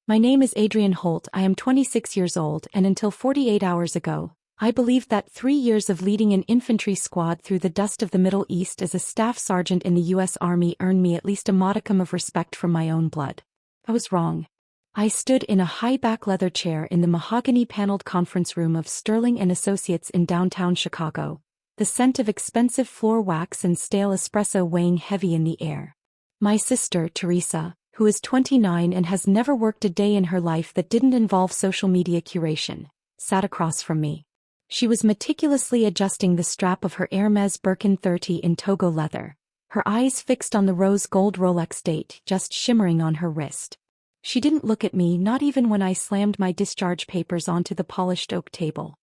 My name is Adrian Holt. I am 26 years old, and until 48 hours ago, I believed that 3 years of leading an infantry squad through the dust of the Middle East as a staff sergeant in the U.S. Army earned me at least a modicum of respect from my own blood. I was wrong. I stood in a high-back leather chair in the mahogany-paneled conference room of Sterling and Associates in downtown Chicago, the scent of expensive floor wax and stale espresso weighing heavy in the air. My sister, Teresa, who is 29 and has never worked a day in her life that didn't involve social media curation, sat across from me. She was meticulously adjusting the strap of her Hermes Birkin 30 in Togo leather, her eyes fixed on the rose gold Rolex date just shimmering on her wrist. She didn't look at me, not even when I slammed my discharge papers onto the polished oak table.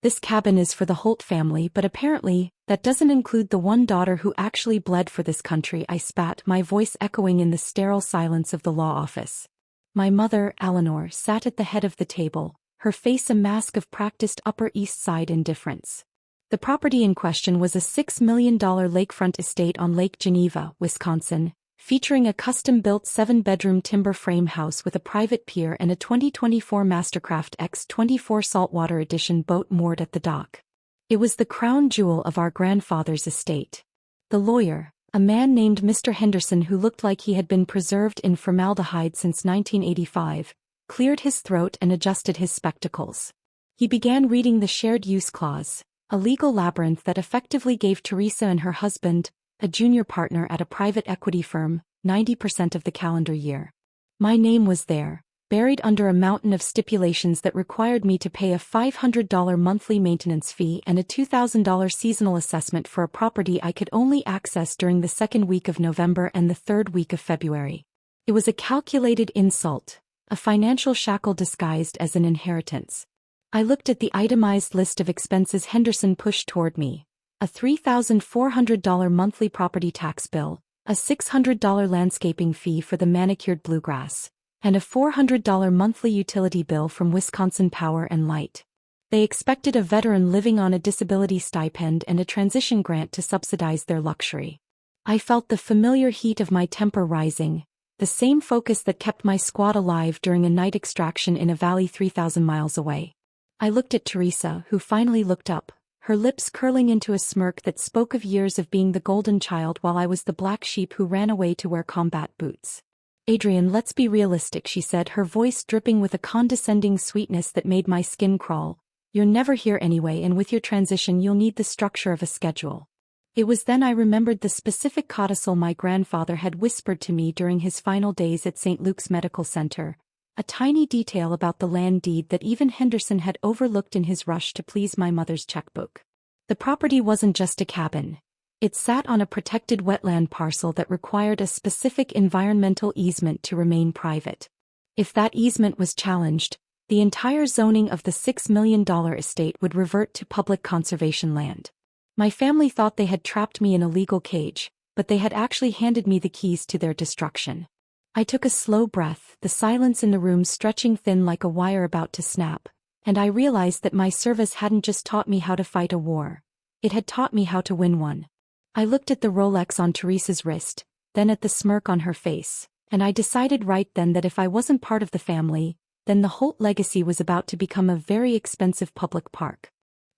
This cabin is for the Holt family, but apparently, that doesn't include the one daughter who actually bled for this country, I spat, my voice echoing in the sterile silence of the law office. My mother, Eleanor, sat at the head of the table, her face a mask of practiced Upper East Side indifference. The property in question was a $6 million lakefront estate on Lake Geneva, Wisconsin, featuring a custom-built 7-bedroom timber frame house with a private pier and a 2024 Mastercraft X24 saltwater edition boat moored at the dock. It was the crown jewel of our grandfather's estate. The lawyer, a man named Mr. Henderson who looked like he had been preserved in formaldehyde since 1985, cleared his throat and adjusted his spectacles. He began reading the shared use clause, a legal labyrinth that effectively gave Teresa and her husband, a junior partner at a private equity firm, 90% of the calendar year. My name was there, buried under a mountain of stipulations that required me to pay a $500 monthly maintenance fee and a $2,000 seasonal assessment for a property I could only access during the second week of November and the third week of February. It was a calculated insult, a financial shackle disguised as an inheritance. I looked at the itemized list of expenses Henderson pushed toward me. A $3,400 monthly property tax bill, a $600 landscaping fee for the manicured bluegrass, and a $400 monthly utility bill from Wisconsin Power and Light. They expected a veteran living on a disability stipend and a transition grant to subsidize their luxury. I felt the familiar heat of my temper rising, the same focus that kept my squad alive during a night extraction in a valley 3,000 miles away. I looked at Teresa, who finally looked up, her lips curling into a smirk that spoke of years of being the golden child while I was the black sheep who ran away to wear combat boots. Adrian, let's be realistic, she said, her voice dripping with a condescending sweetness that made my skin crawl. You're never here anyway, and with your transition you'll need the structure of a schedule. It was then I remembered the specific codicil my grandfather had whispered to me during his final days at St. Luke's Medical Center, a tiny detail about the land deed that even Henderson had overlooked in his rush to please my mother's checkbook. The property wasn't just a cabin. It sat on a protected wetland parcel that required a specific environmental easement to remain private. If that easement was challenged, the entire zoning of the $6 million estate would revert to public conservation land. My family thought they had trapped me in a legal cage, but they had actually handed me the keys to their destruction. I took a slow breath, the silence in the room stretching thin like a wire about to snap, and I realized that my service hadn't just taught me how to fight a war. It had taught me how to win one. I looked at the Rolex on Teresa's wrist, then at the smirk on her face, and I decided right then that if I wasn't part of the family, then the Holt legacy was about to become a very expensive public park.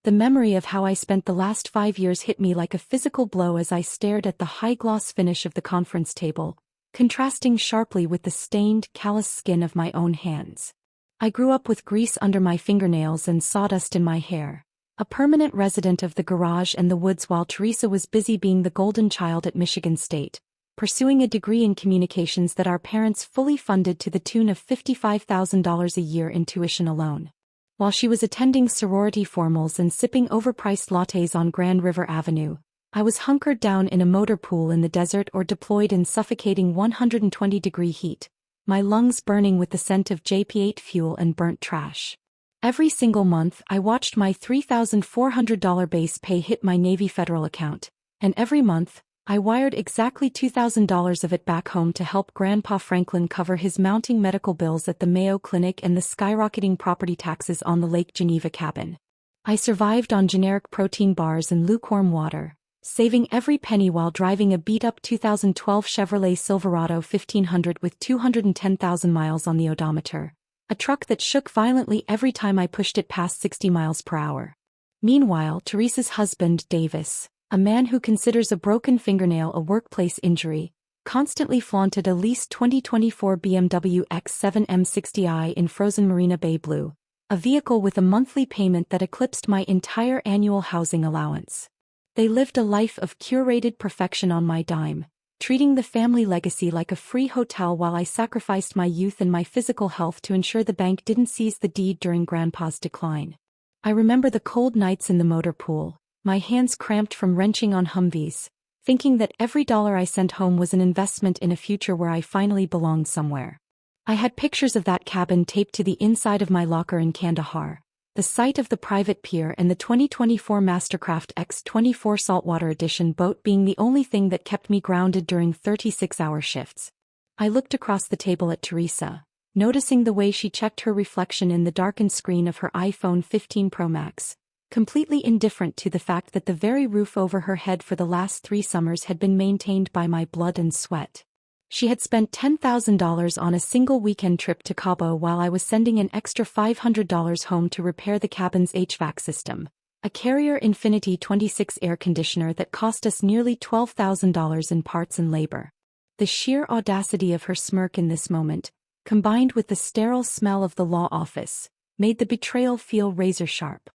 The memory of how I spent the last 5 years hit me like a physical blow as I stared at the high-gloss finish of the conference table, contrasting sharply with the stained, callous skin of my own hands. I grew up with grease under my fingernails and sawdust in my hair, a permanent resident of the garage and the woods while Teresa was busy being the golden child at Michigan State, pursuing a degree in communications that our parents fully funded to the tune of $55,000 a year in tuition alone. While she was attending sorority formals and sipping overpriced lattes on Grand River Avenue, I was hunkered down in a motor pool in the desert or deployed in suffocating 120-degree heat, my lungs burning with the scent of JP8 fuel and burnt trash. Every single month I watched my $3,400 base pay hit my Navy federal account, and every month, I wired exactly $2,000 of it back home to help Grandpa Franklin cover his mounting medical bills at the Mayo Clinic and the skyrocketing property taxes on the Lake Geneva cabin. I survived on generic protein bars and lukewarm water, saving every penny while driving a beat-up 2012 Chevrolet Silverado 1500 with 210,000 miles on the odometer, A truck that shook violently every time I pushed it past 60 miles per hour. Meanwhile, Teresa's husband, Davis, a man who considers a broken fingernail a workplace injury, constantly flaunted a leased 2024 BMW X7 M60i in frozen Marina Bay blue, a vehicle with a monthly payment that eclipsed my entire annual housing allowance. They lived a life of curated perfection on my dime, treating the family legacy like a free hotel while I sacrificed my youth and my physical health to ensure the bank didn't seize the deed during Grandpa's decline. I remember the cold nights in the motor pool, my hands cramped from wrenching on Humvees, thinking that every dollar I sent home was an investment in a future where I finally belonged somewhere. I had pictures of that cabin taped to the inside of my locker in Kandahar, the site of the private pier and the 2024 Mastercraft X24 Saltwater Edition boat being the only thing that kept me grounded during 36-hour shifts. I looked across the table at Teresa, noticing the way she checked her reflection in the darkened screen of her iPhone 15 Pro Max, completely indifferent to the fact that the very roof over her head for the last 3 summers had been maintained by my blood and sweat. She had spent $10,000 on a single weekend trip to Cabo while I was sending an extra $500 home to repair the cabin's HVAC system, a Carrier Infinity 26 air conditioner that cost us nearly $12,000 in parts and labor. The sheer audacity of her smirk in this moment, combined with the sterile smell of the law office, made the betrayal feel razor-sharp.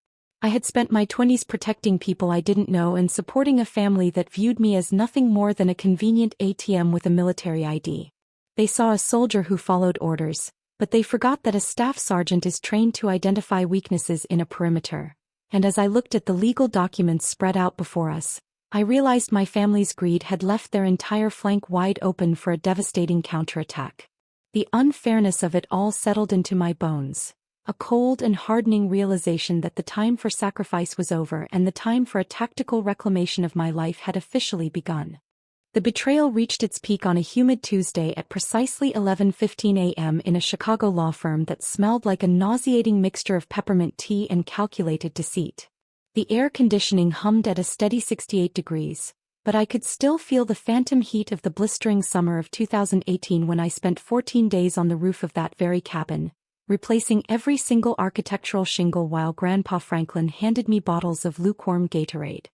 I had spent my 20s protecting people I didn't know and supporting a family that viewed me as nothing more than a convenient ATM with a military ID. They saw a soldier who followed orders, but they forgot that a staff sergeant is trained to identify weaknesses in a perimeter. And as I looked at the legal documents spread out before us, I realized my family's greed had left their entire flank wide open for a devastating counterattack. The unfairness of it all settled into my bones. A cold and hardening realization that the time for sacrifice was over and the time for a tactical reclamation of my life had officially begun. The betrayal reached its peak on a humid Tuesday at precisely 11:15 a.m. in a Chicago law firm that smelled like a nauseating mixture of peppermint tea and calculated deceit. The air conditioning hummed at a steady 68 degrees, but I could still feel the phantom heat of the blistering summer of 2018 when I spent 14 days on the roof of that very cabin, replacing every single architectural shingle while Grandpa Franklin handed me bottles of lukewarm Gatorade.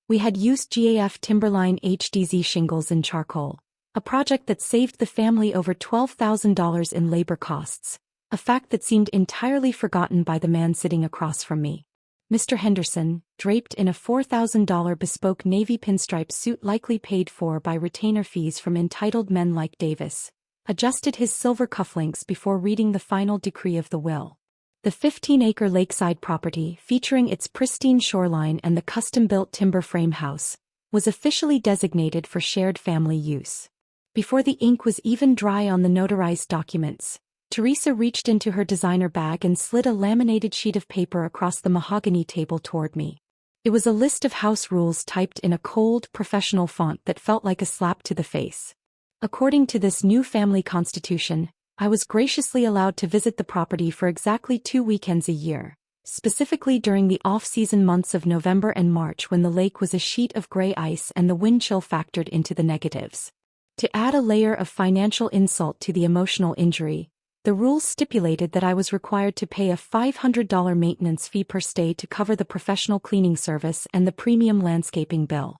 We had used GAF Timberline HDZ shingles in charcoal, a project that saved the family over $12,000 in labor costs, a fact that seemed entirely forgotten by the man sitting across from me. Mr. Henderson, draped in a $4,000 bespoke navy pinstripe suit likely paid for by retainer fees from entitled men like Davis, adjusted his silver cufflinks before reading the final decree of the will. The 15-acre lakeside property, featuring its pristine shoreline and the custom-built timber frame house, was officially designated for shared family use. Before the ink was even dry on the notarized documents, Teresa reached into her designer bag and slid a laminated sheet of paper across the mahogany table toward me. It was a list of house rules typed in a cold, professional font that felt like a slap to the face. According to this new family constitution, I was graciously allowed to visit the property for exactly 2 weekends a year, specifically during the off-season months of November and March when the lake was a sheet of gray ice and the wind chill factored into the negatives. To add a layer of financial insult to the emotional injury, the rules stipulated that I was required to pay a $500 maintenance fee per stay to cover the professional cleaning service and the premium landscaping bill.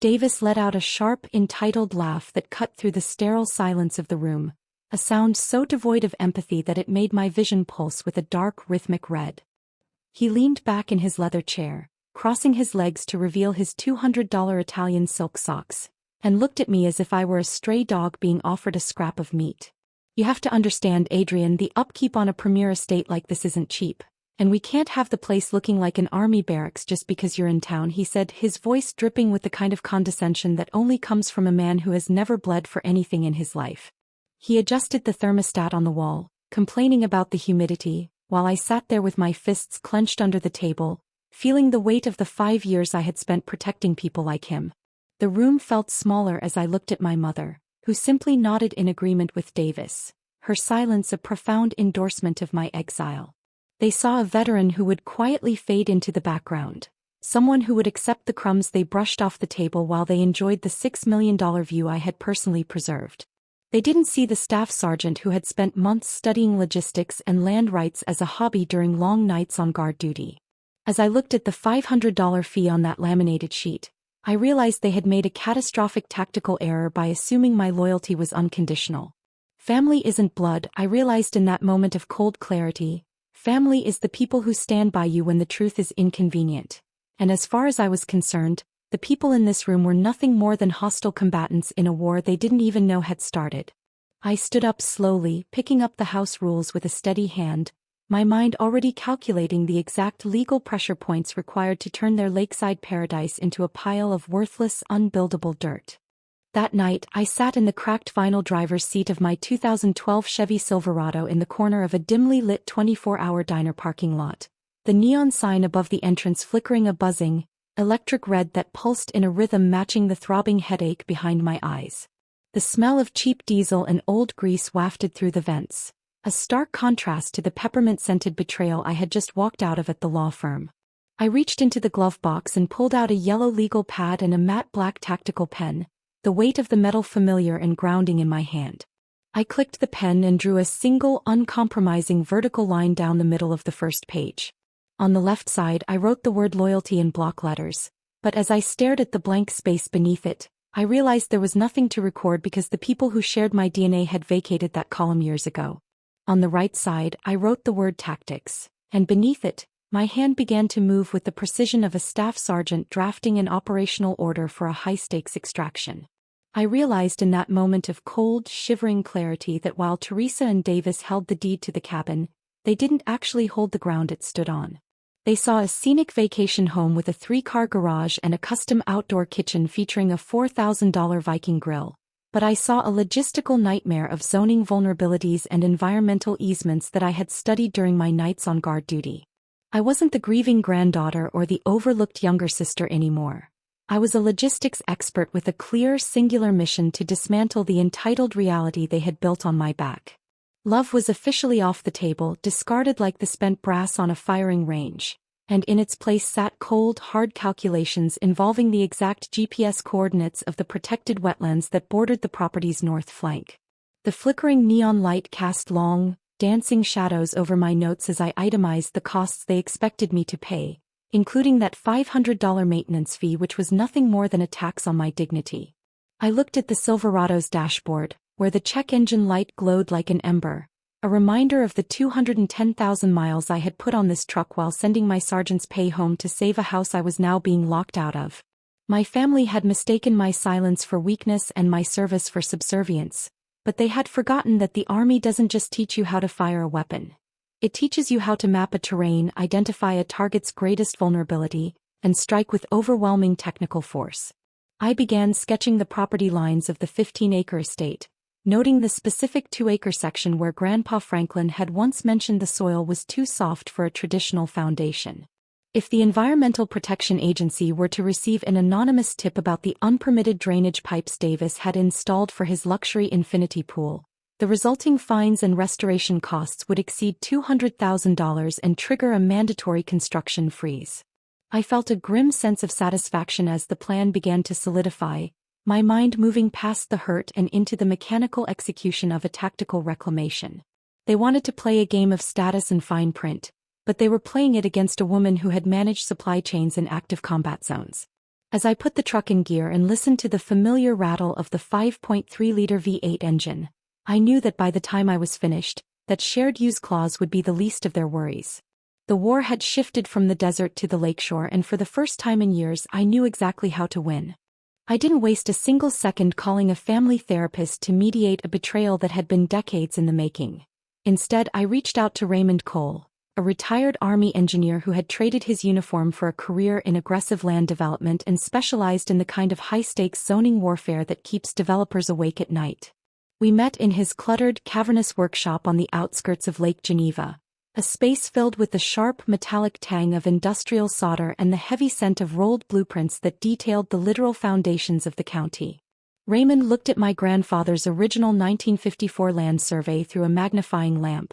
Davis let out a sharp, entitled laugh that cut through the sterile silence of the room, a sound so devoid of empathy that it made my vision pulse with a dark, rhythmic red. He leaned back in his leather chair, crossing his legs to reveal his $200 Italian silk socks, and looked at me as if I were a stray dog being offered a scrap of meat. "You have to understand, Adrian, the upkeep on a premier estate like this isn't cheap. And we can't have the place looking like an army barracks just because you're in town," he said, his voice dripping with the kind of condescension that only comes from a man who has never bled for anything in his life. He adjusted the thermostat on the wall, complaining about the humidity, while I sat there with my fists clenched under the table, feeling the weight of the 5 years I had spent protecting people like him. The room felt smaller as I looked at my mother, who simply nodded in agreement with Davis, her silence a profound endorsement of my exile. They saw a veteran who would quietly fade into the background, someone who would accept the crumbs they brushed off the table while they enjoyed the $6 million view I had personally preserved. They didn't see the staff sergeant who had spent months studying logistics and land rights as a hobby during long nights on guard duty. As I looked at the $500 fee on that laminated sheet, I realized they had made a catastrophic tactical error by assuming my loyalty was unconditional. Family isn't blood, I realized in that moment of cold clarity. Family is the people who stand by you when the truth is inconvenient. And as far as I was concerned, the people in this room were nothing more than hostile combatants in a war they didn't even know had started. I stood up slowly, picking up the house rules with a steady hand, my mind already calculating the exact legal pressure points required to turn their lakeside paradise into a pile of worthless, unbuildable dirt. That night, I sat in the cracked vinyl driver's seat of my 2012 Chevy Silverado in the corner of a dimly lit 24-hour diner parking lot, the neon sign above the entrance flickering a buzzing, electric red that pulsed in a rhythm matching the throbbing headache behind my eyes. The smell of cheap diesel and old grease wafted through the vents, a stark contrast to the peppermint-scented betrayal I had just walked out of at the law firm. I reached into the glove box and pulled out a yellow legal pad and a matte black tactical pen, the weight of the metal familiar and grounding in my hand. I clicked the pen and drew a single, uncompromising vertical line down the middle of the first page. On the left side I wrote the word loyalty in block letters, but as I stared at the blank space beneath it, I realized there was nothing to record because the people who shared my DNA had vacated that column years ago. On the right side I wrote the word tactics, and beneath it, my hand began to move with the precision of a staff sergeant drafting an operational order for a high-stakes extraction. I realized in that moment of cold, shivering clarity that while Teresa and Davis held the deed to the cabin, they didn't actually hold the ground it stood on. They saw a scenic vacation home with a 3-car garage and a custom outdoor kitchen featuring a $4,000 Viking grill, but I saw a logistical nightmare of zoning vulnerabilities and environmental easements that I had studied during my nights on guard duty. I wasn't the grieving granddaughter or the overlooked younger sister anymore. I was a logistics expert with a clear, singular mission to dismantle the entitled reality they had built on my back. Love was officially off the table, discarded like the spent brass on a firing range, and in its place sat cold, hard calculations involving the exact GPS coordinates of the protected wetlands that bordered the property's north flank. The flickering neon light cast long, dancing shadows over my notes as I itemized the costs they expected me to pay, including that $500 maintenance fee which was nothing more than a tax on my dignity. I looked at the Silverado's dashboard, where the check engine light glowed like an ember, a reminder of the 210,000 miles I had put on this truck while sending my sergeant's pay home to save a house I was now being locked out of. My family had mistaken my silence for weakness and my service for subservience, but they had forgotten that the Army doesn't just teach you how to fire a weapon. It teaches you how to map a terrain, identify a target's greatest vulnerability, and strike with overwhelming technical force. I began sketching the property lines of the 15-acre estate, noting the specific 2-acre section where Grandpa Franklin had once mentioned the soil was too soft for a traditional foundation. If the Environmental Protection Agency were to receive an anonymous tip about the unpermitted drainage pipes Davis had installed for his luxury infinity pool, the resulting fines and restoration costs would exceed $200,000 and trigger a mandatory construction freeze. I felt a grim sense of satisfaction as the plan began to solidify, my mind moving past the hurt and into the mechanical execution of a tactical reclamation. They wanted to play a game of status and fine print, but they were playing it against a woman who had managed supply chains in active combat zones. As I put the truck in gear and listened to the familiar rattle of the 5.3-liter V8 engine, I knew that by the time I was finished, that shared use clause would be the least of their worries. The war had shifted from the desert to the lakeshore, and for the first time in years I knew exactly how to win. I didn't waste a single second calling a family therapist to mediate a betrayal that had been decades in the making. Instead, I reached out to Raymond Cole, a retired Army engineer who had traded his uniform for a career in aggressive land development and specialized in the kind of high-stakes zoning warfare that keeps developers awake at night. We met in his cluttered, cavernous workshop on the outskirts of Lake Geneva, a space filled with the sharp, metallic tang of industrial solder and the heavy scent of rolled blueprints that detailed the literal foundations of the county. Raymond looked at my grandfather's original 1954 land survey through a magnifying lamp,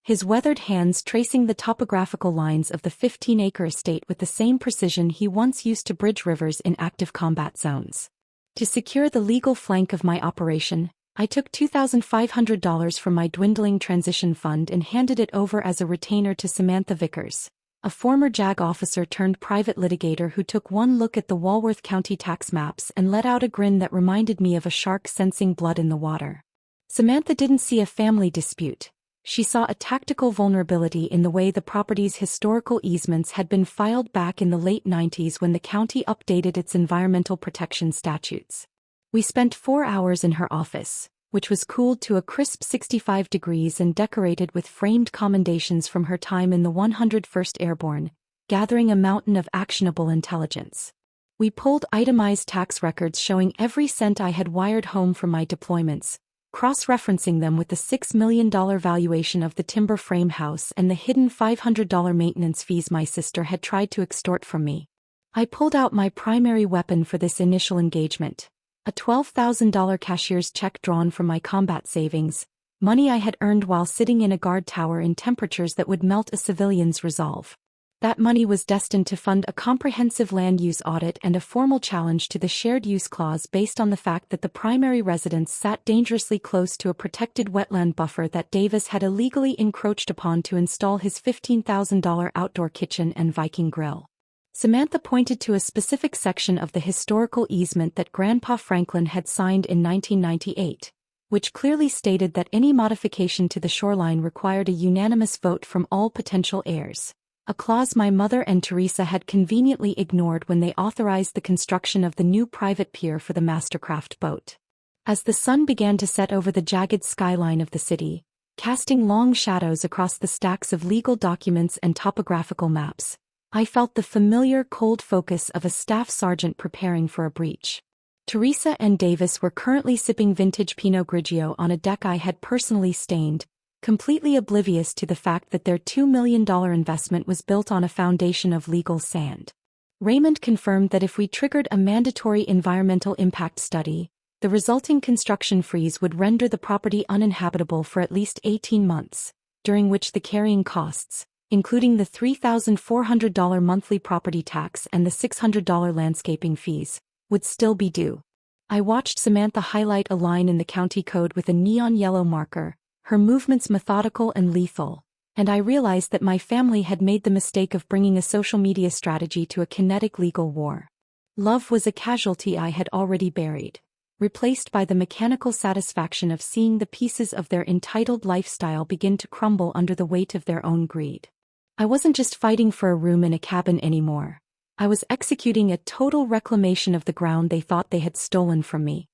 his weathered hands tracing the topographical lines of the 15-acre estate with the same precision he once used to bridge rivers in active combat zones. To secure the legal flank of my operation, I took $2,500 from my dwindling transition fund and handed it over as a retainer to Samantha Vickers, a former JAG officer turned private litigator who took one look at the Walworth County tax maps and let out a grin that reminded me of a shark sensing blood in the water. Samantha didn't see a family dispute. She saw a tactical vulnerability in the way the property's historical easements had been filed back in the late 90s when the county updated its environmental protection statutes. We spent 4 hours in her office, which was cooled to a crisp 65 degrees and decorated with framed commendations from her time in the 101st Airborne, gathering a mountain of actionable intelligence. We pulled itemized tax records showing every cent I had wired home from my deployments, cross-referencing them with the $6 million valuation of the timber frame house and the hidden $500 maintenance fees my sister had tried to extort from me. I pulled out my primary weapon for this initial engagement, a $12,000 cashier's check drawn from my combat savings, money I had earned while sitting in a guard tower in temperatures that would melt a civilian's resolve. That money was destined to fund a comprehensive land use audit and a formal challenge to the shared use clause based on the fact that the primary residence sat dangerously close to a protected wetland buffer that Davis had illegally encroached upon to install his $15,000 outdoor kitchen and Viking grill. Samantha pointed to a specific section of the historical easement that Grandpa Franklin had signed in 1998, which clearly stated that any modification to the shoreline required a unanimous vote from all potential heirs, a clause my mother and Teresa had conveniently ignored when they authorized the construction of the new private pier for the Mastercraft boat. As the sun began to set over the jagged skyline of the city, casting long shadows across the stacks of legal documents and topographical maps, I felt the familiar cold focus of a staff sergeant preparing for a breach. Teresa and Davis were currently sipping vintage Pinot Grigio on a deck I had personally stained, completely oblivious to the fact that their $2 million investment was built on a foundation of legal sand. Raymond confirmed that if we triggered a mandatory environmental impact study, the resulting construction freeze would render the property uninhabitable for at least 18 months, during which the carrying costs, including the $3,400 monthly property tax and the $600 landscaping fees, would still be due. I watched Samantha highlight a line in the county code with a neon yellow marker, her movements methodical and lethal, and I realized that my family had made the mistake of bringing a social media strategy to a kinetic legal war. Love was a casualty I had already buried, replaced by the mechanical satisfaction of seeing the pieces of their entitled lifestyle begin to crumble under the weight of their own greed. I wasn't just fighting for a room in a cabin anymore. I was executing a total reclamation of the ground they thought they had stolen from me.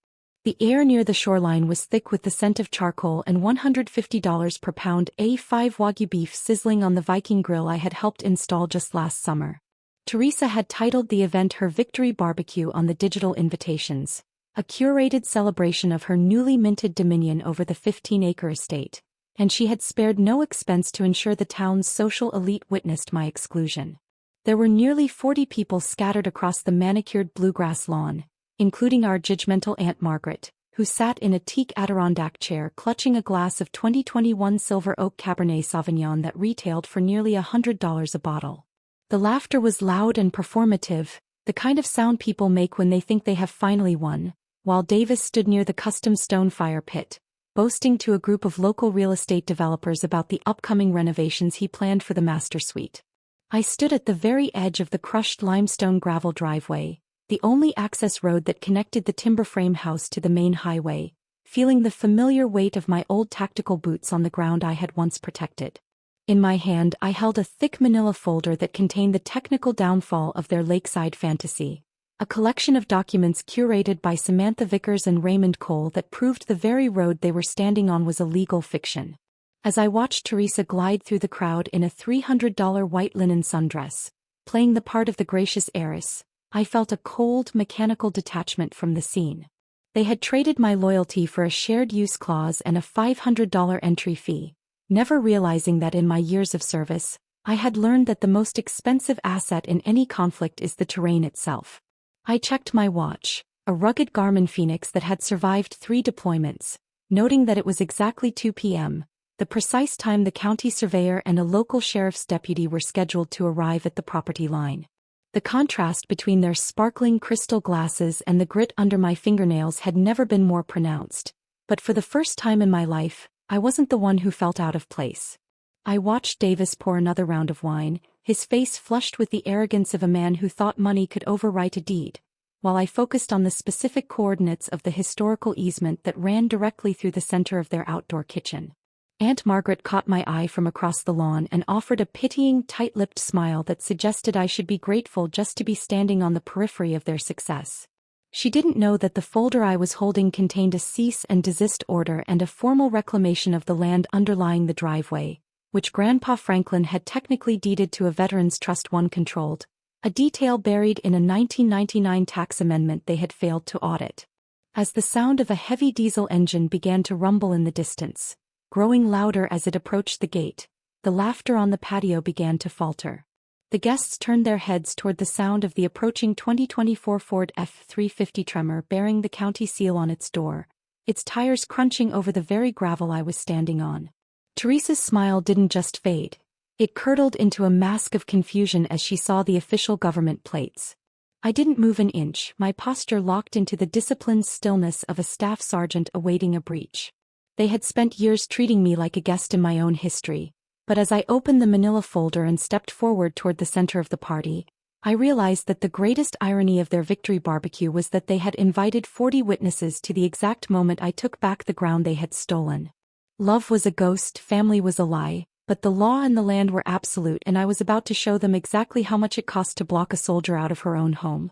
The air near the shoreline was thick with the scent of charcoal and $150 per pound A5 Wagyu beef sizzling on the Viking grill I had helped install just last summer. Teresa had titled the event her Victory Barbecue on the digital invitations, a curated celebration of her newly minted dominion over the 15-acre estate, and she had spared no expense to ensure the town's social elite witnessed my exclusion. There were nearly 40 people scattered across the manicured bluegrass lawn, including our judgmental Aunt Margaret, who sat in a teak Adirondack chair clutching a glass of 2021 Silver Oak Cabernet Sauvignon that retailed for nearly $100 a bottle. The laughter was loud and performative, the kind of sound people make when they think they have finally won, while Davis stood near the custom stone fire pit, boasting to a group of local real estate developers about the upcoming renovations he planned for the master suite. I stood at the very edge of the crushed limestone gravel driveway, the only access road that connected the timber frame house to the main highway, feeling the familiar weight of my old tactical boots on the ground I had once protected. In my hand I held a thick manila folder that contained the technical downfall of their lakeside fantasy, a collection of documents curated by Samantha Vickers and Raymond Cole that proved the very road they were standing on was a legal fiction. As I watched Teresa glide through the crowd in a $300 white linen sundress, playing the part of the gracious heiress, I felt a cold, mechanical detachment from the scene. They had traded my loyalty for a shared use clause and a $500 entry fee, never realizing that in my years of service, I had learned that the most expensive asset in any conflict is the terrain itself. I checked my watch, a rugged Garmin Phoenix that had survived 3 deployments, noting that it was exactly 2 p.m., the precise time the county surveyor and a local sheriff's deputy were scheduled to arrive at the property line. The contrast between their sparkling crystal glasses and the grit under my fingernails had never been more pronounced, But for the first time in my life, I wasn't the one who felt out of place. I watched Davis pour another round of wine, his face flushed with the arrogance of a man who thought money could overwrite a deed, while I focused on the specific coordinates of the historical easement that ran directly through the center of their outdoor kitchen. Aunt Margaret caught my eye from across the lawn and offered a pitying, tight-lipped smile that suggested I should be grateful just to be standing on the periphery of their success. She didn't know that the folder I was holding contained a cease and desist order and a formal reclamation of the land underlying the driveway, which Grandpa Franklin had technically deeded to a Veterans Trust one controlled, a detail buried in a 1999 tax amendment they had failed to audit. As the sound of a heavy diesel engine began to rumble in the distance, growing louder as it approached the gate, the laughter on the patio began to falter. The guests turned their heads toward the sound of the approaching 2024 Ford F-350 Tremor bearing the county seal on its door, its tires crunching over the very gravel I was standing on. Teresa's smile didn't just fade. It curdled into a mask of confusion as she saw the official government plates. I didn't move an inch, my posture locked into the disciplined stillness of a staff sergeant awaiting a breach. They had spent years treating me like a guest in my own history, but as I opened the manila folder and stepped forward toward the center of the party, I realized that the greatest irony of their victory barbecue was that they had invited 40 witnesses to the exact moment I took back the ground they had stolen. Love was a ghost, family was a lie, but the law and the land were absolute, and I was about to show them exactly how much it cost to block a soldier out of her own home.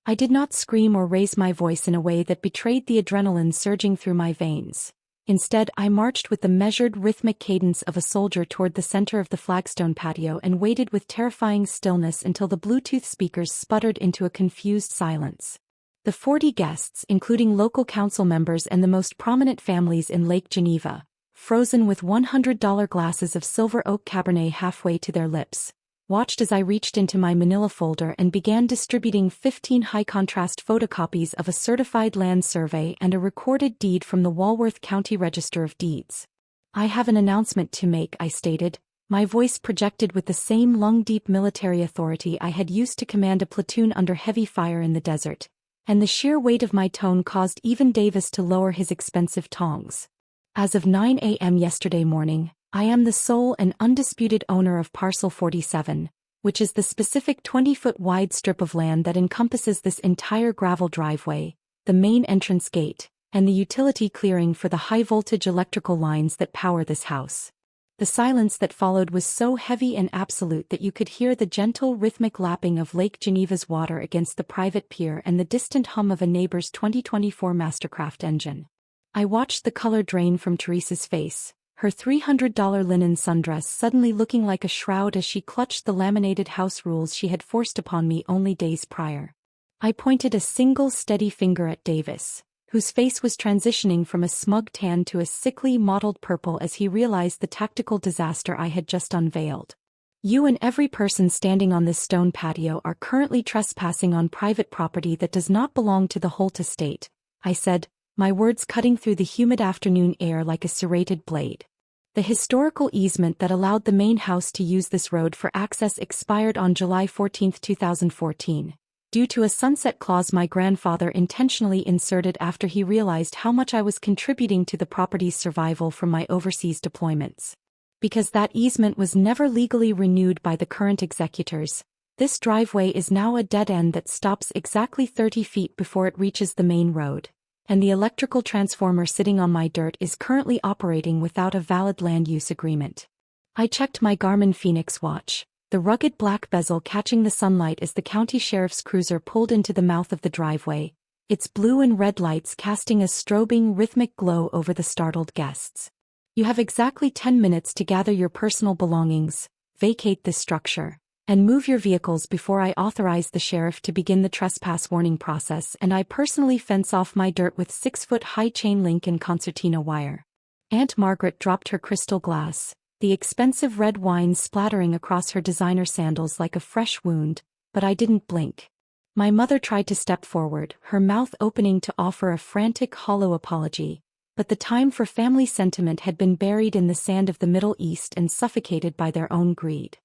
I did not scream or raise my voice in a way that betrayed the adrenaline surging through my veins. Instead, I marched with the measured, rhythmic cadence of a soldier toward the center of the flagstone patio and waited with terrifying stillness until the Bluetooth speakers sputtered into a confused silence. The 40 guests, including local council members and the most prominent families in Lake Geneva, frozen with $100 glasses of Silver Oak Cabernet halfway to their lips, watched as I reached into my manila folder and began distributing 15 high-contrast photocopies of a certified land survey and a recorded deed from the Walworth County Register of Deeds. "I have an announcement to make," I stated, my voice projected with the same lung-deep military authority I had used to command a platoon under heavy fire in the desert, and the sheer weight of my tone caused even Davis to lower his expensive tongs. As of 9 a.m. yesterday morning, I am the sole and undisputed owner of Parcel 47, which is the specific 20-foot wide strip of land that encompasses this entire gravel driveway, the main entrance gate, and the utility clearing for the high-voltage electrical lines that power this house. The silence that followed was so heavy and absolute that you could hear the gentle rhythmic lapping of Lake Geneva's water against the private pier and the distant hum of a neighbor's 2024 Mastercraft engine. I watched the color drain from Teresa's face, her $300 linen sundress suddenly looking like a shroud as she clutched the laminated house rules she had forced upon me only days prior. I pointed a single steady finger at Davis, whose face was transitioning from a smug tan to a sickly mottled purple as he realized the tactical disaster I had just unveiled. "You and every person standing on this stone patio are currently trespassing on private property that does not belong to the Holt estate," I said, my words cutting through the humid afternoon air like a serrated blade. The historical easement that allowed the main house to use this road for access expired on July 14, 2014, due to a sunset clause my grandfather intentionally inserted after he realized how much I was contributing to the property's survival from my overseas deployments. Because that easement was never legally renewed by the current executors, this driveway is now a dead end that stops exactly 30 feet before it reaches the main road, and the electrical transformer sitting on my dirt is currently operating without a valid land use agreement. I checked my Garmin Phoenix watch, the rugged black bezel catching the sunlight as the county sheriff's cruiser pulled into the mouth of the driveway, its blue and red lights casting a strobing rhythmic glow over the startled guests. "You have exactly 10 minutes to gather your personal belongings, vacate this structure, and move your vehicles before I authorize the sheriff to begin the trespass warning process and I personally fence off my dirt with 6-foot-high chain link and concertina wire." Aunt Margaret dropped her crystal glass, the expensive red wine splattering across her designer sandals like a fresh wound, but I didn't blink. My mother tried to step forward, her mouth opening to offer a frantic hollow apology, but the time for family sentiment had been buried in the sand of the Middle East and suffocated by their own greed.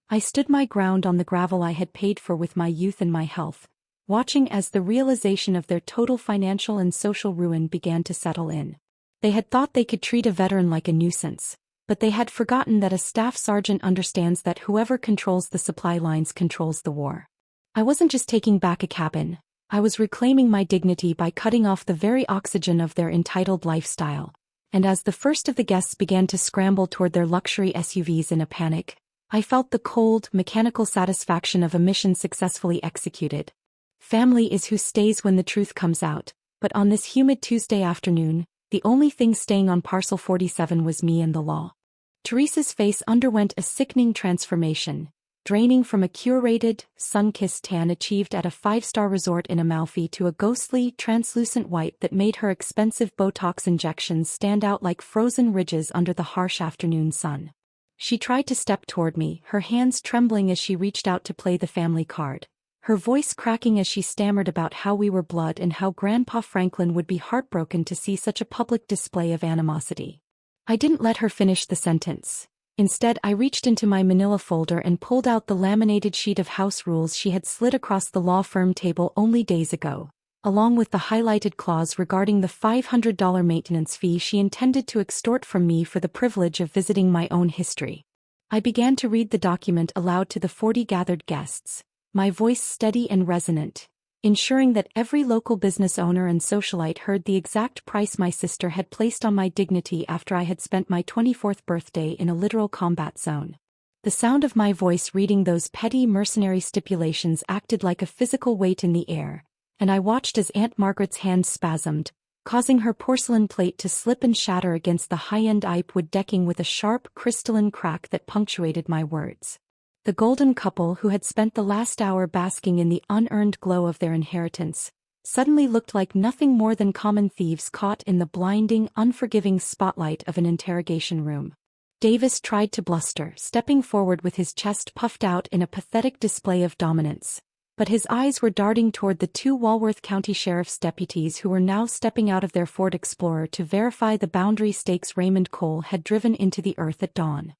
I stood my ground on the gravel I had paid for with my youth and my health, watching as the realization of their total financial and social ruin began to settle in. They had thought they could treat a veteran like a nuisance, but they had forgotten that a staff sergeant understands that whoever controls the supply lines controls the war. I wasn't just taking back a cabin, I was reclaiming my dignity by cutting off the very oxygen of their entitled lifestyle. And as the first of the guests began to scramble toward their luxury SUVs in a panic, I felt the cold, mechanical satisfaction of a mission successfully executed. Family is who stays when the truth comes out, but on this humid Tuesday afternoon, the only thing staying on Parcel 47 was me and the law. Teresa's face underwent a sickening transformation, draining from a curated, sun-kissed tan achieved at a five-star resort in Amalfi to a ghostly, translucent white that made her expensive Botox injections stand out like frozen ridges under the harsh afternoon sun. She tried to step toward me, her hands trembling as she reached out to play the family card, her voice cracking as she stammered about how we were blood and how Grandpa Franklin would be heartbroken to see such a public display of animosity. I didn't let her finish the sentence. Instead, I reached into my manila folder and pulled out the laminated sheet of house rules she had slid across the law firm table only days ago, along with the highlighted clause regarding the $500 maintenance fee she intended to extort from me for the privilege of visiting my own history. I began to read the document aloud to the 40 gathered guests, my voice steady and resonant, ensuring that every local business owner and socialite heard the exact price my sister had placed on my dignity after I had spent my 24th birthday in a literal combat zone. The sound of my voice reading those petty mercenary stipulations acted like a physical weight in the air, and I watched as Aunt Margaret's hand spasmed, causing her porcelain plate to slip and shatter against the high-end wood decking with a sharp, crystalline crack that punctuated my words. The golden couple who had spent the last hour basking in the unearned glow of their inheritance suddenly looked like nothing more than common thieves caught in the blinding, unforgiving spotlight of an interrogation room. Davis tried to bluster, stepping forward with his chest puffed out in a pathetic display of dominance, but his eyes were darting toward the two Walworth County Sheriff's deputies who were now stepping out of their Ford Explorer to verify the boundary stakes Raymond Cole had driven into the earth at dawn.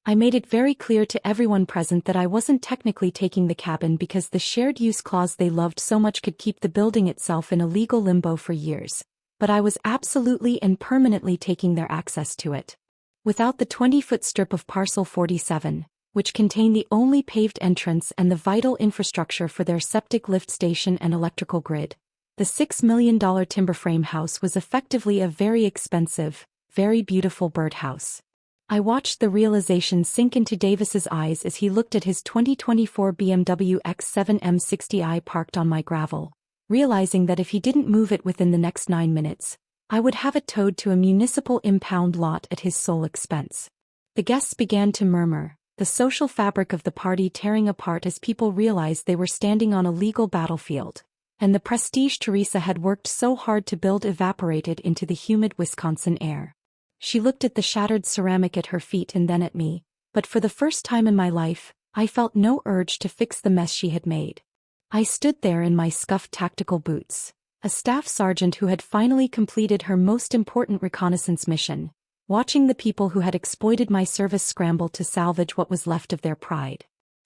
I made it very clear to everyone present that I wasn't technically taking the cabin because the shared use clause they loved so much could keep the building itself in a legal limbo for years, but I was absolutely and permanently taking their access to it. Without the 20-foot strip of Parcel 47, which contained the only paved entrance and the vital infrastructure for their septic lift station and electrical grid, the $6 million timber frame house was effectively a very expensive, very beautiful birdhouse. I watched the realization sink into Davis's eyes as he looked at his 2024 BMW X7 M60i parked on my gravel, realizing that if he didn't move it within the next 9 minutes, I would have it towed to a municipal impound lot at his sole expense. The guests began to murmur, the social fabric of the party tearing apart as people realized they were standing on a legal battlefield, and the prestige Teresa had worked so hard to build evaporated into the humid Wisconsin air. She looked at the shattered ceramic at her feet and then at me, but for the first time in my life, I felt no urge to fix the mess she had made. I stood there in my scuffed tactical boots, a staff sergeant who had finally completed her most important reconnaissance mission, watching the people who had exploited my service scramble to salvage what was left of their pride.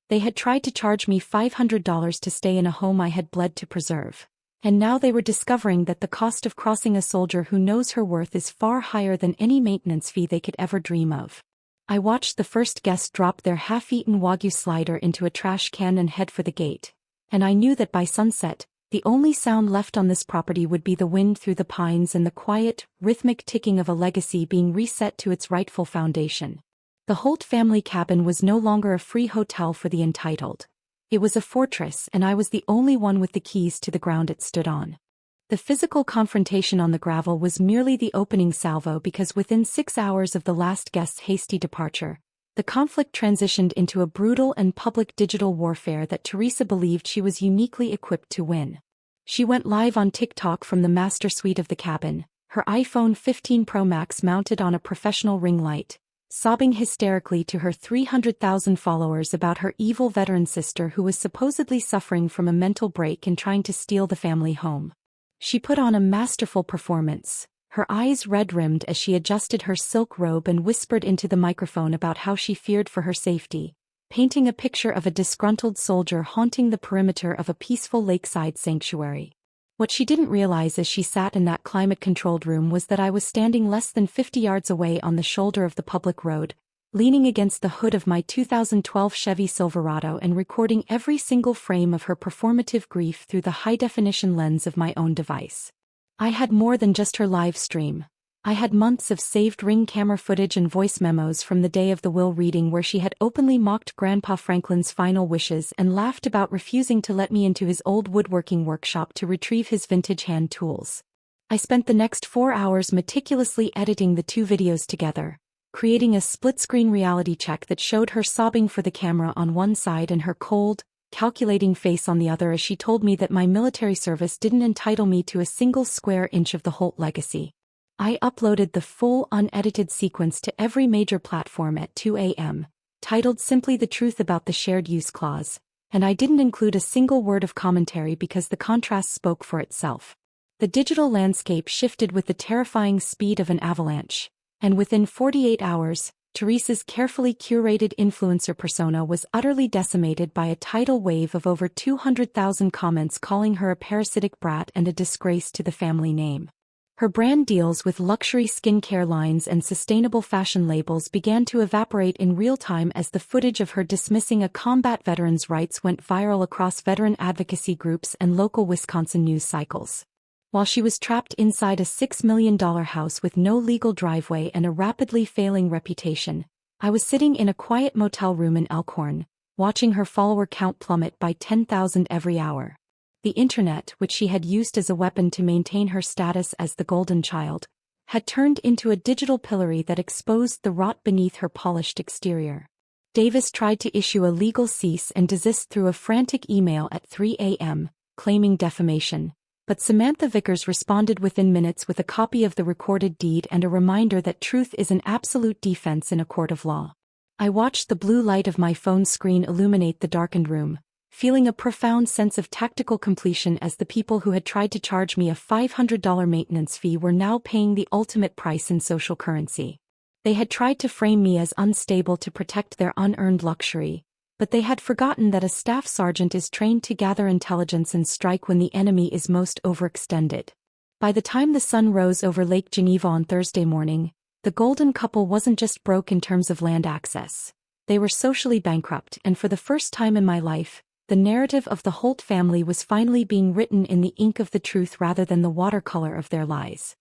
They had tried to charge me $500 to stay in a home I had bled to preserve. And now they were discovering that the cost of crossing a soldier who knows her worth is far higher than any maintenance fee they could ever dream of. I watched the first guest drop their half-eaten Wagyu slider into a trash can and head for the gate, and I knew that by sunset, the only sound left on this property would be the wind through the pines and the quiet, rhythmic ticking of a legacy being reset to its rightful foundation. The Holt family cabin was no longer a free hotel for the entitled. It was a fortress, and I was the only one with the keys to the ground it stood on. The physical confrontation on the gravel was merely the opening salvo because within 6 hours of the last guest's hasty departure, the conflict transitioned into a brutal and public digital warfare that Teresa believed she was uniquely equipped to win. She went live on TikTok from the master suite of the cabin, her iPhone 15 Pro Max mounted on a professional ring light, sobbing hysterically to her 300,000 followers about her evil veteran sister who was supposedly suffering from a mental break and trying to steal the family home. She put on a masterful performance, her eyes red-rimmed as she adjusted her silk robe and whispered into the microphone about how she feared for her safety, painting a picture of a disgruntled soldier haunting the perimeter of a peaceful lakeside sanctuary. What she didn't realize as she sat in that climate-controlled room was that I was standing less than 50 yards away on the shoulder of the public road, leaning against the hood of my 2012 Chevy Silverado and recording every single frame of her performative grief through the high-definition lens of my own device. I had more than just her live stream. I had months of saved Ring camera footage and voice memos from the day of the will reading where she had openly mocked Grandpa Franklin's final wishes and laughed about refusing to let me into his old woodworking workshop to retrieve his vintage hand tools. I spent the next 4 hours meticulously editing the two videos together, creating a split-screen reality check that showed her sobbing for the camera on one side and her cold, calculating face on the other as she told me that my military service didn't entitle me to a single square inch of the Holt legacy. I uploaded the full unedited sequence to every major platform at 2 a.m., titled simply The Truth About the Shared Use Clause, and I didn't include a single word of commentary because the contrast spoke for itself. The digital landscape shifted with the terrifying speed of an avalanche, and within 48 hours, Teresa's carefully curated influencer persona was utterly decimated by a tidal wave of over 200,000 comments calling her a parasitic brat and a disgrace to the family name. Her brand deals with luxury skincare lines and sustainable fashion labels began to evaporate in real time as the footage of her dismissing a combat veteran's rights went viral across veteran advocacy groups and local Wisconsin news cycles. While she was trapped inside a $6 million house with no legal driveway and a rapidly failing reputation, I was sitting in a quiet motel room in Elkhorn, watching her follower count plummet by 10,000 every hour. The internet, which she had used as a weapon to maintain her status as the golden child, had turned into a digital pillory that exposed the rot beneath her polished exterior. Davis tried to issue a legal cease and desist through a frantic email at 3 a.m., claiming defamation, but Samantha Vickers responded within minutes with a copy of the recorded deed and a reminder that truth is an absolute defense in a court of law. I watched the blue light of my phone screen illuminate the darkened room, feeling a profound sense of tactical completion as the people who had tried to charge me a $500 maintenance fee were now paying the ultimate price in social currency. They had tried to frame me as unstable to protect their unearned luxury, but they had forgotten that a staff sergeant is trained to gather intelligence and strike when the enemy is most overextended. By the time the sun rose over Lake Geneva on Thursday morning, the golden couple wasn't just broke in terms of land access. They were socially bankrupt, and for the first time in my life, the narrative of the Holt family was finally being written in the ink of the truth rather than the watercolor of their lies.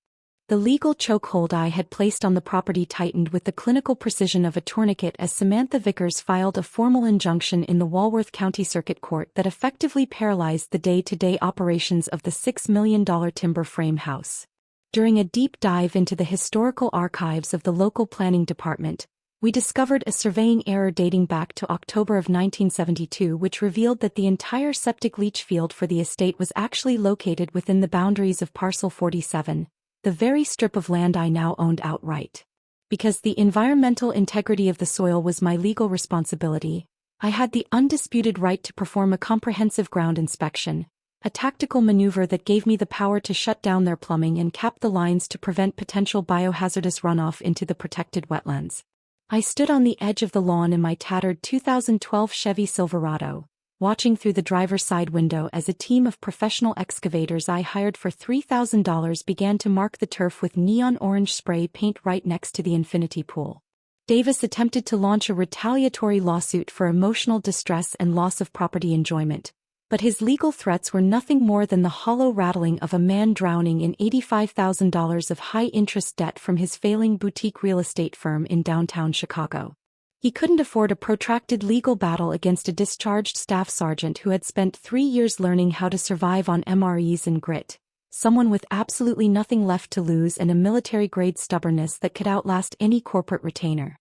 The legal chokehold I had placed on the property tightened with the clinical precision of a tourniquet as Samantha Vickers filed a formal injunction in the Walworth County Circuit Court that effectively paralyzed the day-to-day operations of the $6 million timber frame house. During a deep dive into the historical archives of the local planning department, we discovered a surveying error dating back to October of 1972 which revealed that the entire septic leach field for the estate was actually located within the boundaries of Parcel 47, the very strip of land I now owned outright. Because the environmental integrity of the soil was my legal responsibility, I had the undisputed right to perform a comprehensive ground inspection, a tactical maneuver that gave me the power to shut down their plumbing and cap the lines to prevent potential biohazardous runoff into the protected wetlands. I stood on the edge of the lawn in my tattered 2012 Chevy Silverado, watching through the driver's side window as a team of professional excavators I hired for $3,000 began to mark the turf with neon orange spray paint right next to the infinity pool. Davis attempted to launch a retaliatory lawsuit for emotional distress and loss of property enjoyment, but his legal threats were nothing more than the hollow rattling of a man drowning in $85,000 of high-interest debt from his failing boutique real estate firm in downtown Chicago. He couldn't afford a protracted legal battle against a discharged staff sergeant who had spent 3 years learning how to survive on MREs and grit, someone with absolutely nothing left to lose and a military-grade stubbornness that could outlast any corporate retainer.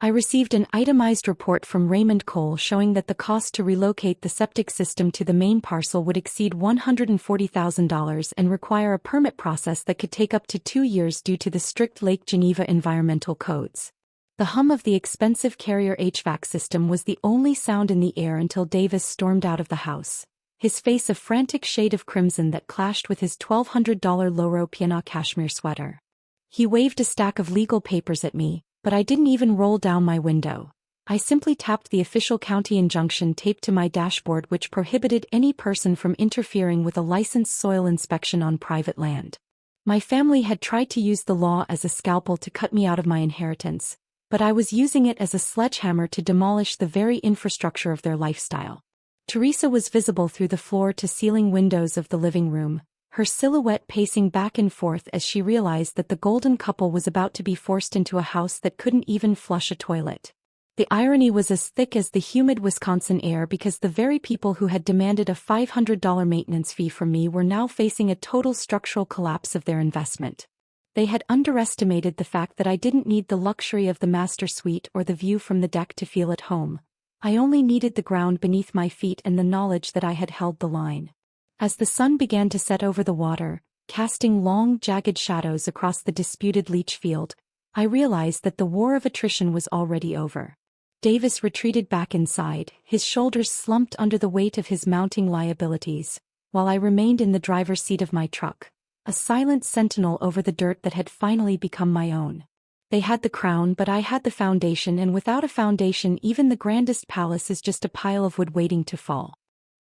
I received an itemized report from Raymond Cole showing that the cost to relocate the septic system to the main parcel would exceed $140,000 and require a permit process that could take up to 2 years due to the strict Lake Geneva environmental codes. The hum of the expensive Carrier HVAC system was the only sound in the air until Davis stormed out of the house, his face a frantic shade of crimson that clashed with his $1,200 Loro Piana cashmere sweater. He waved a stack of legal papers at me, but I didn't even roll down my window. I simply tapped the official county injunction taped to my dashboard which prohibited any person from interfering with a licensed soil inspection on private land. My family had tried to use the law as a scalpel to cut me out of my inheritance, but I was using it as a sledgehammer to demolish the very infrastructure of their lifestyle. Teresa was visible through the floor-to-ceiling windows of the living room, her silhouette pacing back and forth as she realized that the golden couple was about to be forced into a house that couldn't even flush a toilet. The irony was as thick as the humid Wisconsin air because the very people who had demanded a $500 maintenance fee from me were now facing a total structural collapse of their investment. They had underestimated the fact that I didn't need the luxury of the master suite or the view from the deck to feel at home. I only needed the ground beneath my feet and the knowledge that I had held the line. As the sun began to set over the water, casting long, jagged shadows across the disputed leach field, I realized that the war of attrition was already over. Davis retreated back inside, his shoulders slumped under the weight of his mounting liabilities, while I remained in the driver's seat of my truck, a silent sentinel over the dirt that had finally become my own. They had the crown but I had the foundation, and without a foundation even the grandest palace is just a pile of wood waiting to fall.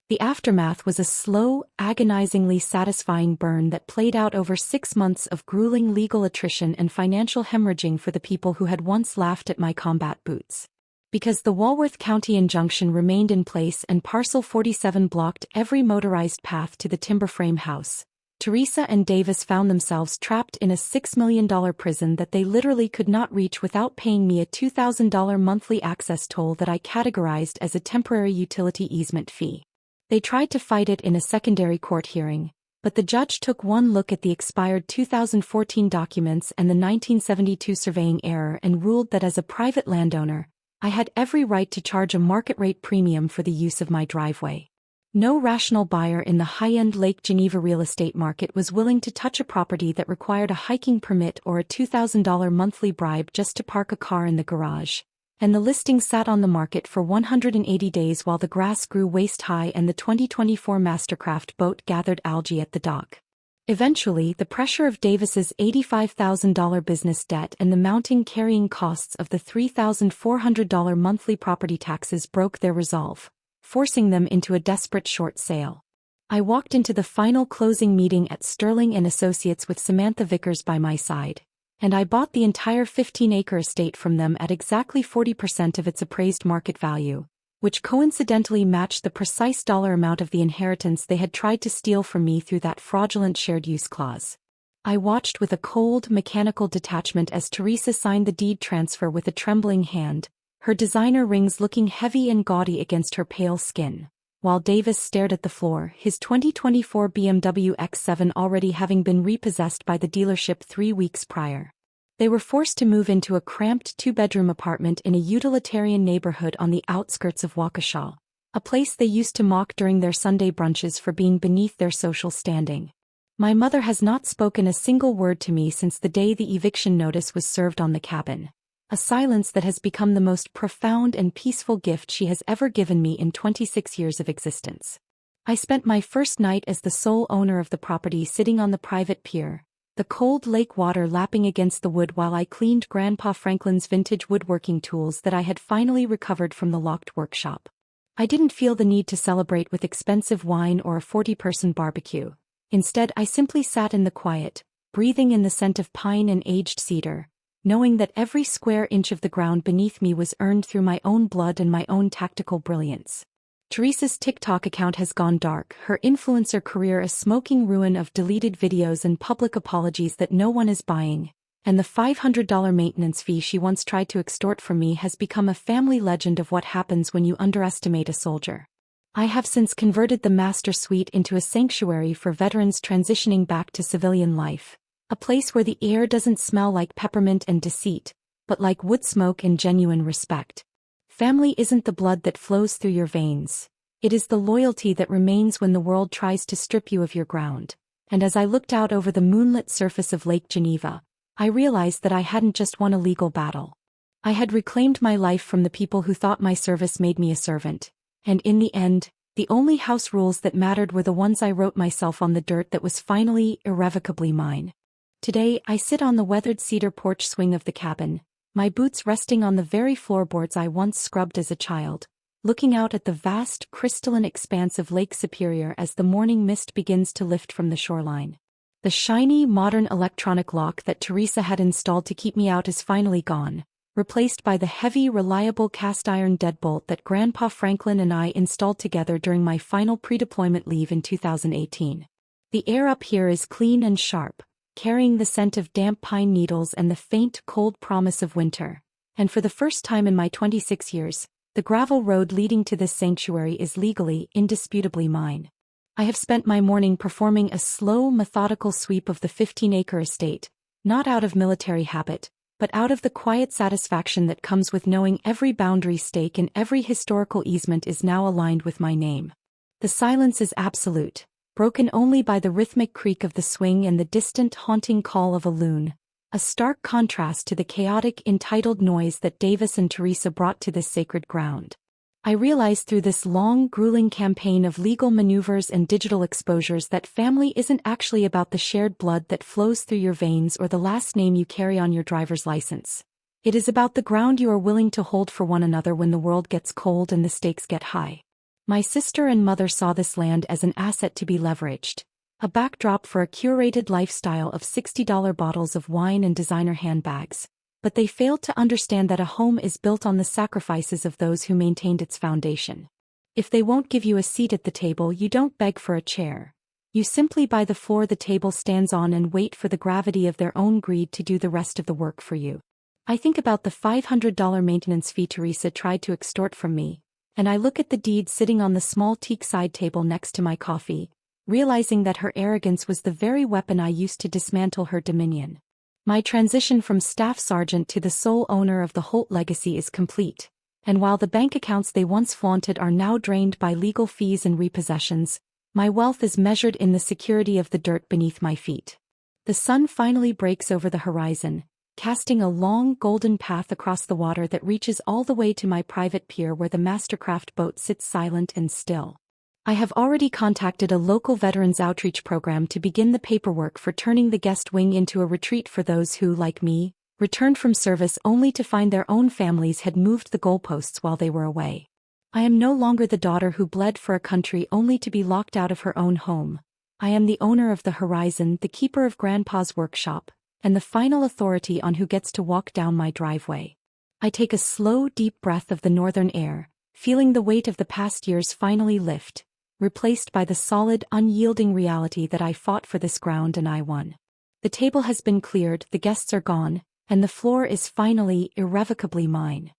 The aftermath was a slow, agonizingly satisfying burn that played out over 6 months of grueling legal attrition and financial hemorrhaging for the people who had once laughed at my combat boots. Because the Walworth County injunction remained in place and Parcel 47 blocked every motorized path to the timber frame house, Teresa and Davis found themselves trapped in a $6 million prison that they literally could not reach without paying me a $2,000 monthly access toll that I categorized as a temporary utility easement fee. They tried to fight it in a secondary court hearing, but the judge took one look at the expired 2014 documents and the 1972 surveying error and ruled that as a private landowner, I had every right to charge a market-rate premium for the use of my driveway. No rational buyer in the high-end Lake Geneva real estate market was willing to touch a property that required a hiking permit or a $2,000 monthly bribe just to park a car in the garage, and the listing sat on the market for 180 days while the grass grew waist-high and the 2024 Mastercraft boat gathered algae at the dock. Eventually, the pressure of Davis's $85,000 business debt and the mounting carrying costs of the $3,400 monthly property taxes broke their resolve, forcing them into a desperate short sale. I walked into the final closing meeting at Sterling & Associates with Samantha Vickers by my side, and I bought the entire 15-acre estate from them at exactly 40% of its appraised market value, which coincidentally matched the precise dollar amount of the inheritance they had tried to steal from me through that fraudulent shared-use clause. I watched with a cold, mechanical detachment as Teresa signed the deed transfer with a trembling hand, her designer rings looking heavy and gaudy against her pale skin, while Davis stared at the floor, his 2024 BMW X7 already having been repossessed by the dealership 3 weeks prior. They were forced to move into a cramped 2-bedroom apartment in a utilitarian neighborhood on the outskirts of Waukesha, a place they used to mock during their Sunday brunches for being beneath their social standing. My mother has not spoken a single word to me since the day the eviction notice was served on the cabin, a silence that has become the most profound and peaceful gift she has ever given me in 26 years of existence. I spent my first night as the sole owner of the property sitting on the private pier, the cold lake water lapping against the wood while I cleaned Grandpa Franklin's vintage woodworking tools that I had finally recovered from the locked workshop. I didn't feel the need to celebrate with expensive wine or a 40-person barbecue. Instead, I simply sat in the quiet, breathing in the scent of pine and aged cedar, knowing that every square inch of the ground beneath me was earned through my own blood and my own tactical brilliance. Teresa's TikTok account has gone dark, her influencer career a smoking ruin of deleted videos and public apologies that no one is buying, and the $500 maintenance fee she once tried to extort from me has become a family legend of what happens when you underestimate a soldier. I have since converted the master suite into a sanctuary for veterans transitioning back to civilian life, a place where the air doesn't smell like peppermint and deceit, but like wood smoke and genuine respect. Family isn't the blood that flows through your veins. It is the loyalty that remains when the world tries to strip you of your ground. And as I looked out over the moonlit surface of Lake Geneva, I realized that I hadn't just won a legal battle. I had reclaimed my life from the people who thought my service made me a servant. And in the end, the only house rules that mattered were the ones I wrote myself on the dirt that was finally, irrevocably mine. Today, I sit on the weathered cedar porch swing of the cabin, my boots resting on the very floorboards I once scrubbed as a child, looking out at the vast, crystalline expanse of Lake Superior as the morning mist begins to lift from the shoreline. The shiny, modern electronic lock that Teresa had installed to keep me out is finally gone, replaced by the heavy, reliable cast-iron deadbolt that Grandpa Franklin and I installed together during my final pre-deployment leave in 2018. The air up here is clean and sharp, carrying the scent of damp pine needles and the faint, cold promise of winter. And for the first time in my 26 years, the gravel road leading to this sanctuary is legally, indisputably mine. I have spent my morning performing a slow, methodical sweep of the 15-acre estate, not out of military habit, but out of the quiet satisfaction that comes with knowing every boundary stake and every historical easement is now aligned with my name. The silence is absolute, broken only by the rhythmic creak of the swing and the distant haunting call of a loon, a stark contrast to the chaotic entitled noise that Davis and Teresa brought to this sacred ground. I realized through this long, grueling campaign of legal maneuvers and digital exposures that family isn't actually about the shared blood that flows through your veins or the last name you carry on your driver's license. It is about the ground you are willing to hold for one another when the world gets cold and the stakes get high. My sister and mother saw this land as an asset to be leveraged, a backdrop for a curated lifestyle of $60 bottles of wine and designer handbags. But they failed to understand that a home is built on the sacrifices of those who maintained its foundation. If they won't give you a seat at the table, you don't beg for a chair. You simply buy the floor the table stands on and wait for the gravity of their own greed to do the rest of the work for you. I think about the $500 maintenance fee Teresa tried to extort from me, and I look at the deed sitting on the small teak side table next to my coffee, realizing that her arrogance was the very weapon I used to dismantle her dominion. My transition from staff sergeant to the sole owner of the Holt legacy is complete, and while the bank accounts they once flaunted are now drained by legal fees and repossessions, my wealth is measured in the security of the dirt beneath my feet. The sun finally breaks over the horizon, casting a long golden path across the water that reaches all the way to my private pier where the Mastercraft boat sits silent and still. I have already contacted a local veterans outreach program to begin the paperwork for turning the guest wing into a retreat for those who, like me, returned from service only to find their own families had moved the goalposts while they were away. I am no longer the daughter who bled for a country only to be locked out of her own home. I am the owner of the horizon, the keeper of Grandpa's workshop, and the final authority on who gets to walk down my driveway. I take a slow, deep breath of the northern air, feeling the weight of the past years finally lift, replaced by the solid, unyielding reality that I fought for this ground and I won. The table has been cleared, the guests are gone, and the floor is finally, irrevocably mine.